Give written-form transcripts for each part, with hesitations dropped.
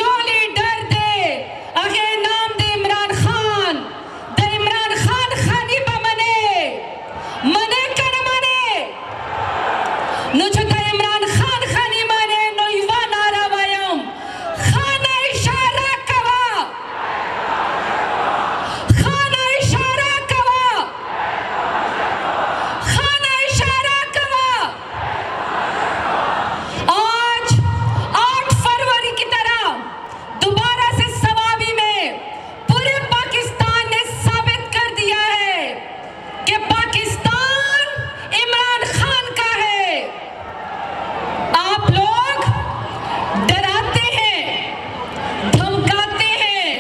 जो लीडर दे अगे नाम दे इमरान खान खानी बमने मने कर मने नुचता इमरान खान खानी मने नो युवा नारा वयम खाना इशारा कवा खाना इशारा कवा खाना इशारा कवा। आज 8 फरवरी की तरह दोबारा से सवाबी में पूरे पाकिस्तान ने साबित कर दिया है कि पाकिस्तान इमरान खान का है। आप लोग डराते हैं, धमकाते हैं,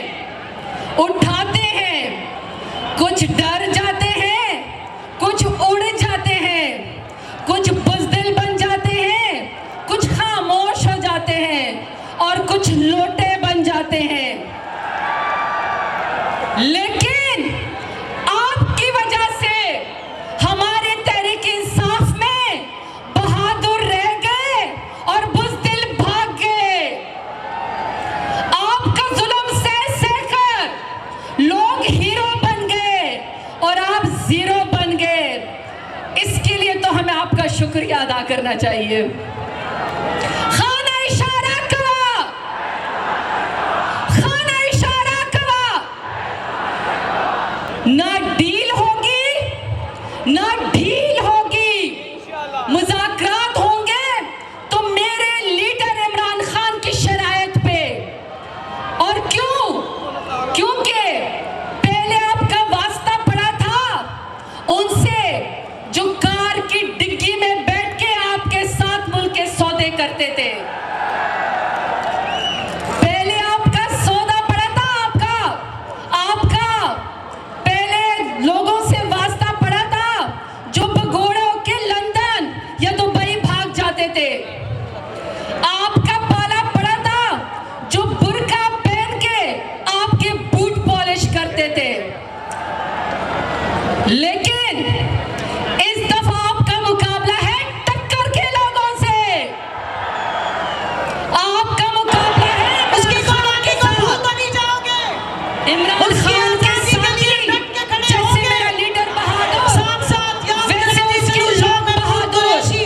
उठाते हैं, कुछ डर जाते हैं, कुछ उड़ जाते हैं, कुछ बुज़दिल बन जाते हैं, कुछ खामोश हो जाते हैं और कुछ लोटे बन जाते हैं। लेकिन आपकी वजह से हमारे तहरीक इंसाफ में बहादुर रह गए और बुज़दिल भाग गए। आपका जुल्म सह कर लोग हीरो बन गए और आप जीरो बन गए। इसके लिए तो हमें आपका शुक्रिया अदा करना चाहिए। खाना इशारा कवा, खाना इशारा कवा। ना डील होगी ना ढील होगी, मुज़ाकरात होंगे तो मेरे लीडर इमरान खान की शरायत पे। और क्यों? क्योंकि पहले आपका वास्ता पड़ा था उनसे जो कार की डिग्गी में बैठ के आपके साथ मुल्क के सौदे करते थे। पहले आपका सौदा पड़ा था, आपका पहले लोगों से वास्ता पड़ा था जो भगोड़ों के लंदन या दुबई भाग जाते थे। आपका पाला पड़ा था जो बुर्का पहन के आपके बूट पॉलिश करते थे। लेकिन इस दफा आपका मुकाबला है टक्कर के लोगों से। आपका मुकाबला है उसकी इमरान कहानी को भूल नहीं जाओगे। इमरान उसकी खान के आज़ादी के लिए साथी, डट के खड़े जैसे होंगे। मेरा लीडर बहादुर, साथ याद वैसे करें उसके जिस लोग शो में बहादुर कुरैशी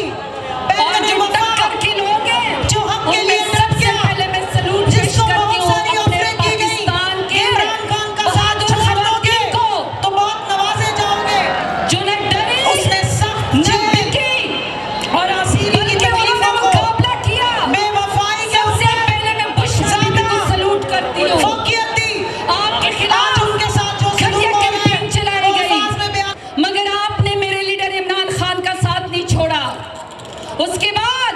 और जो टक्कर के लोग हैं जो हम के उनमें लिए डट सबसे गया, पहले मैं सलूट पेश जिसको करती बहुत हूँ सारी अपने ऑफरें की गई। पाकिस्तान के इमरान खान का साथ बहादुर छोड़ दोगे खवातीन को तो बहुत नवाजे जाओगे। जो न डरी उसने सख्त न जेल बिकी और सीरी की बल्कि तकलीफों उन्होंने को मुकाबला किया। बेवफाई के सबसे पहले मैं बुशरा बीबी को सलूट करती हूँ। फौकियत दी। आपके आज खिलाफ उनके साथ जो घटिया सलूक हो रहा है, कैंपेन चलाई वो गई, अल्फाज में बयान मगर आपने मेरे लीडर इमरान खान का साथ नहीं छोड़ा। उसके बाद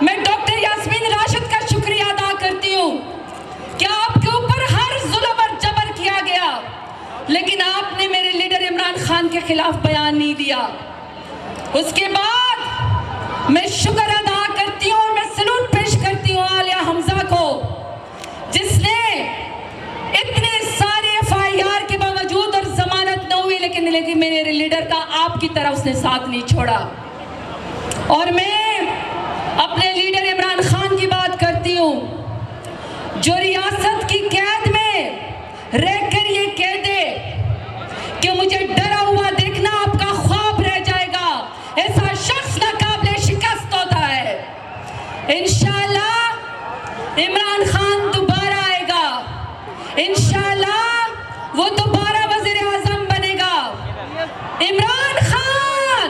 मैं डॉक्टर यास्मीन राशिद का शुक्रिया अदा करती हूँ कि आपके ऊपर हर जुल्म और जबर किया गया, लेकिन आपने मेरे लीडर इमरान खान के खिलाफ बयान नहीं दिया। उसके बाद मैं शुक्र अदा करती हूँ और मैं सलूट पेश करती हूँ आलिया हमजा को, जिसने इतने सारे FIR के बावजूद और जमानत न हुई लेकिन मेरे लीडर का आपकी तरह उसने साथ नहीं छोड़ा। और मैं अपने लीडर इमरान खान की बात करती हूँ जो रियासत की कैद में रहकर ये कह दे कि मुझे डरा हुआ देखना आपका ख्वाब रह जाएगा, ऐसा शख्स नाकाबिले शिकस्त होता है। इंशाअल्लाह इमरान खान दोबारा आएगा, इंशाअल्लाह वो दोबारा वज़ीर आज़म बनेगा। इमरान खान